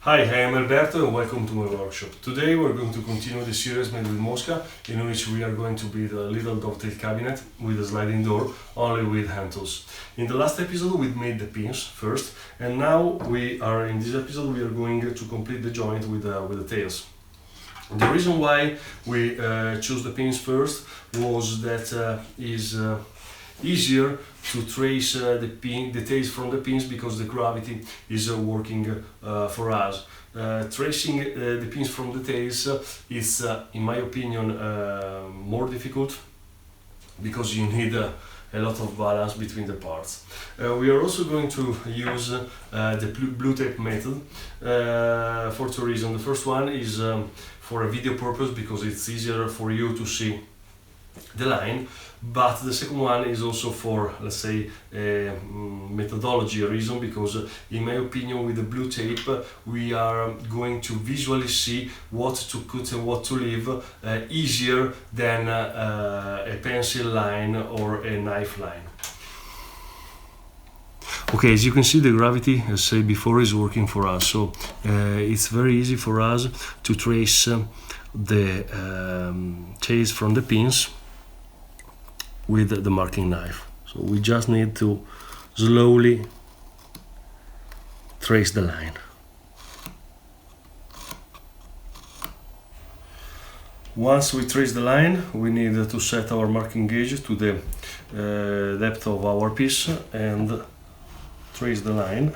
Hi, I am Alberto and welcome to my workshop. Today we're going to continue the series made with Mosca, in which we are going to build a little dovetail cabinet with a sliding door, only with hand tools. In the last episode we made the pins first, and now in this episode we are going to complete the joint with the tails. The reason why we chose the pins first was that is easier to trace the tails from the pins because the gravity is working for us. Tracing the pins from the tails is, in my opinion, more difficult because you need a lot of balance between the parts. We are also going to use the blue tape method for two reasons. The first one is for a video purpose because it's easier for you to see the line, but the second one is also for, let's say, methodology reason, because in my opinion with the blue tape we are going to visually see what to cut and what to leave easier than a pencil line or a knife line. Okay, as you can see, the gravity, as I said before, is working for us, so it's very easy for us to trace the tails from the pins with the marking knife. So we just need to slowly trace the line. Once we trace the line, we need to set our marking gauge to the depth of our piece and trace the line.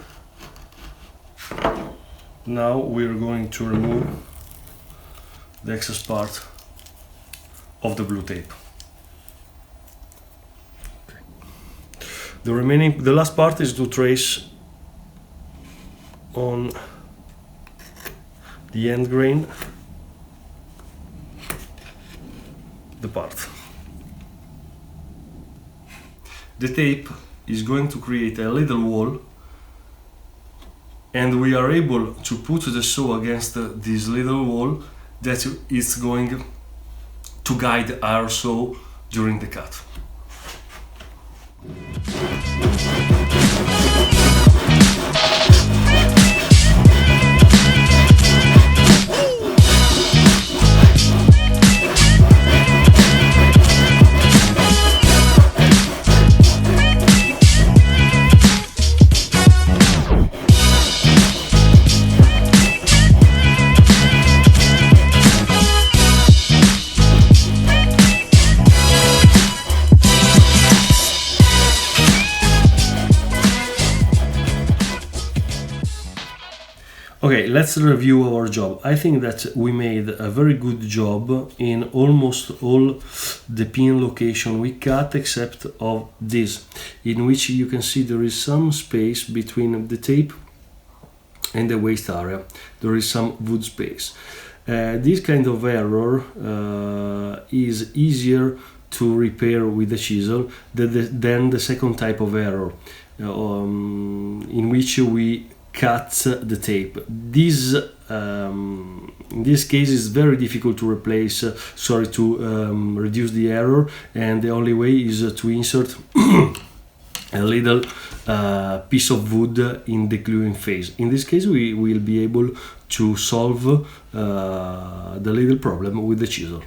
Now we're going to remove the excess part of the blue tape. The last part is to trace on the end grain the part. The tape is going to create a little wall, and we are able to put the saw against this little wall that is going to guide our saw during the cut. Okay, let's review our job. I think that we made a very good job in almost all the pin location we cut, except of this, in which you can see there is some space between the tape and the waist area. There is some wood space. This kind of error is easier to repair with a chisel than the second type of error, in which we cut the tape. This in this case is very difficult to reduce the error, and the only way is to insert a little piece of wood in the gluing phase. In this case we will be able to solve the little problem with the chisel.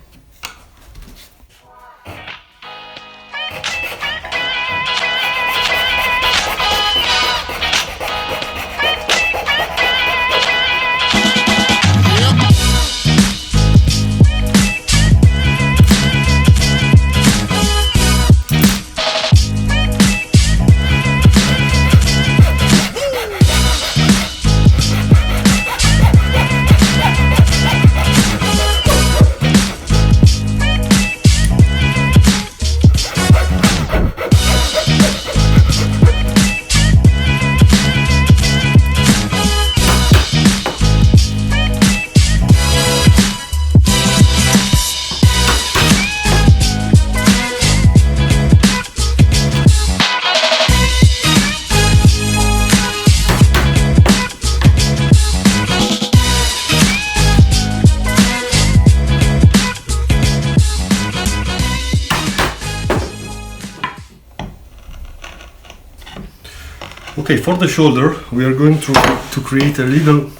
Okay, for the shoulder we are going to create a little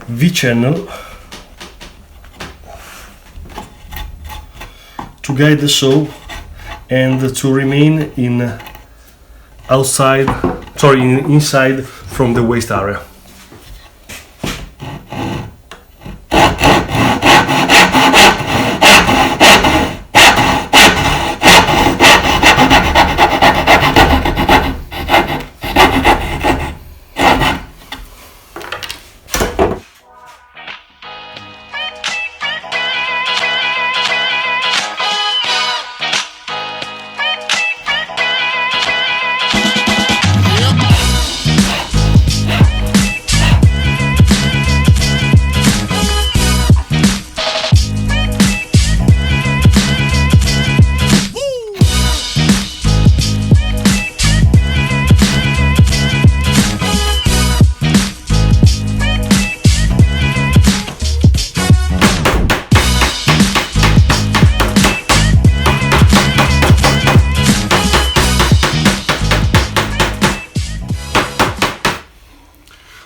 V-channel to guide the saw and to remain inside from the waste area.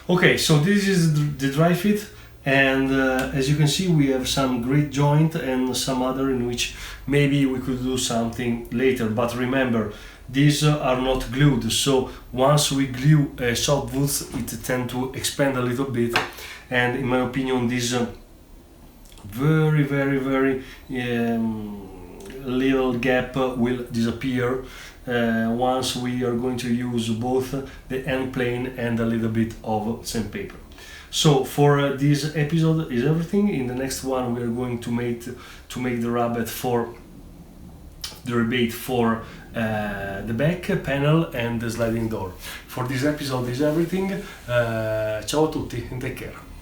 Okay, so this is the dry fit, and as you can see we have some grit joint and some other in which maybe we could do something later, but remember these are not glued, so once we glue soft woods it tends to expand a little bit, and in my opinion this very little gap will disappear once we are going to use both the end plane and a little bit of sandpaper. So for this episode is everything. In the next one we are going to make the rabbet for the rebate for the back panel and the sliding door. For this episode is everything. Ciao a tutti and take care.